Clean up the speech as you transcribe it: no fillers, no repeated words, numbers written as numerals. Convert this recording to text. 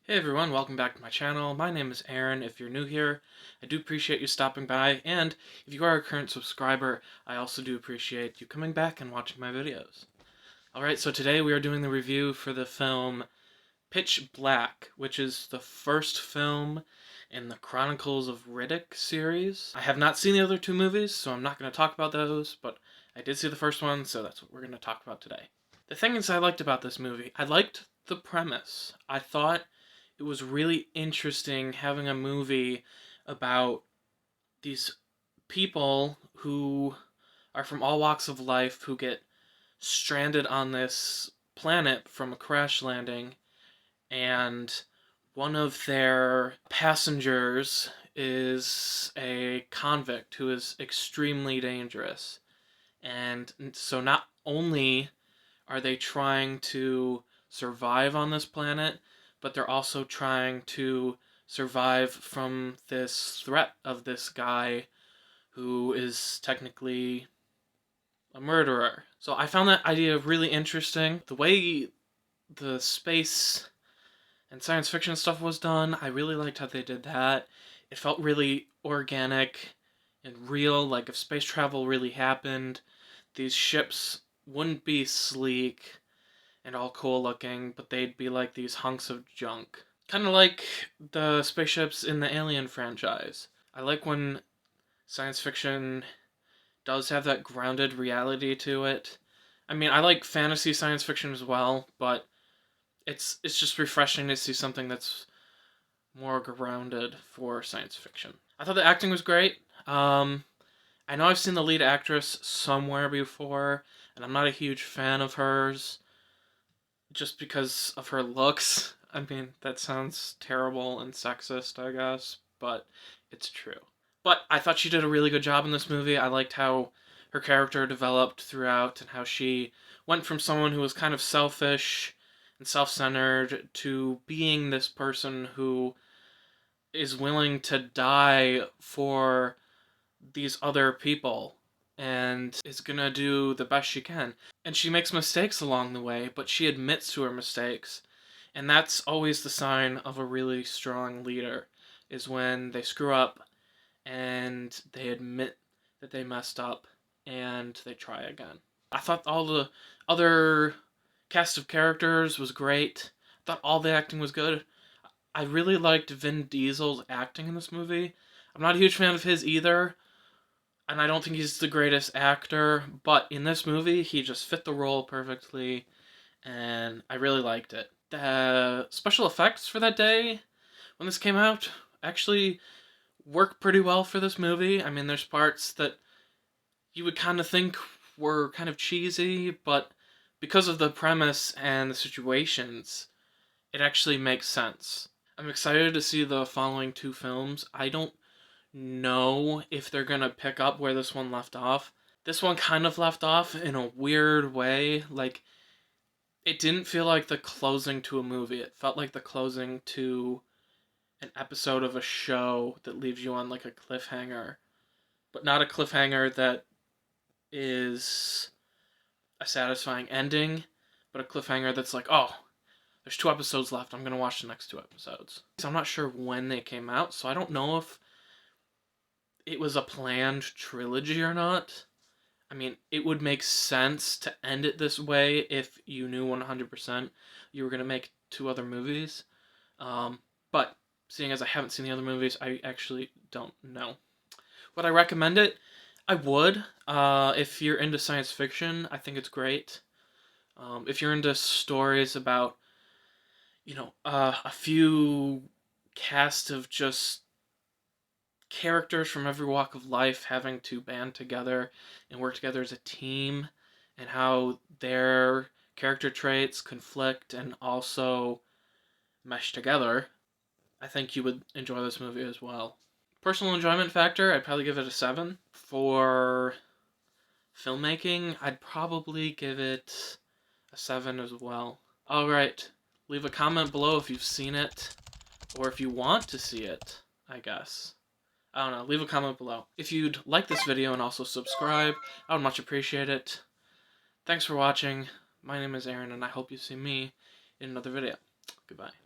Hey everyone, welcome back to my channel. My name is Aaron. If you're new here, I do appreciate you stopping by, and if you are a current subscriber, I also do appreciate you coming back and watching my videos. Alright, so today we are doing the review for the film Pitch Black, which is the first film in the Chronicles of Riddick series. I have not seen the other two movies, so I'm not going to talk about those, but I did see the first one, so that's what we're going to talk about today. The things I liked about this movie, I liked the premise. I thought it was really interesting having a movie about these people who are from all walks of life who get stranded on this planet from a crash landing, and one of their passengers is a convict who is extremely dangerous. And so not only are they trying to survive on this planet, but they're also trying to survive from this threat of this guy who is technically a murderer. So I found that idea really interesting. The way the space and science fiction stuff was done, I really liked how they did that. It felt really organic and real, like if space travel really happened, these ships wouldn't be sleek and all cool looking, but they'd be like these hunks of junk. Kind of like the spaceships in the Alien franchise. I like when science fiction does have that grounded reality to it. I mean, I like fantasy science fiction as well, but it's just refreshing to see something that's more grounded for science fiction. I thought the acting was great. I know I've seen the lead actress somewhere before, and I'm not a huge fan of hers just because of her looks. I mean, that sounds terrible and sexist, I guess, but it's true. But I thought she did a really good job in this movie. I liked how her character developed throughout and how she went from someone who was kind of selfish and self-centered to being this person who is willing to die for these other people and is gonna do the best she can. And she makes mistakes along the way, but she admits to her mistakes. And that's always the sign of a really strong leader, is when they screw up and they admit that they messed up and they try again. I thought all the other cast of characters was great. I thought all the acting was good. I really liked Vin Diesel's acting in this movie. I'm not a huge fan of his either, and I don't think he's the greatest actor, but in this movie, he just fit the role perfectly, and I really liked it. The special effects for that day, when this came out, actually work pretty well for this movie. I mean, there's parts that you would kind of think were kind of cheesy, but because of the premise and the situations, it actually makes sense. I'm excited to see the following two films. I don't know if they're gonna pick up where this one left off. This one kind of left off in a weird way. Like, it didn't feel like the closing to a movie. It felt like the closing to an episode of a show that leaves you on like a cliffhanger. But not a cliffhanger that is a satisfying ending, but a cliffhanger that's like, oh, there's 2 episodes left. I'm gonna watch the next 2 episodes. So I'm not sure when they came out, so I don't know if it was a planned trilogy or not. I mean, it would make sense to end it this way if you knew 100% you were going to make two other movies. But seeing as I haven't seen the other movies, I actually don't know. Would I recommend it? I would. If you're into science fiction, I think it's great. If you're into stories about, a few cast of just characters from every walk of life having to band together and work together as a team, and how their character traits conflict and also mesh together, I think you would enjoy this movie as well. Personal enjoyment factor, I'd probably give it a 7. For filmmaking, I'd probably give it a 7 as well. Alright, leave a comment below if you've seen it, or if you want to see it, I guess. I don't know, leave a comment below. If you'd like this video and also subscribe, I would much appreciate it. Thanks for watching. My name is Aaron, and I hope you see me in another video. Goodbye.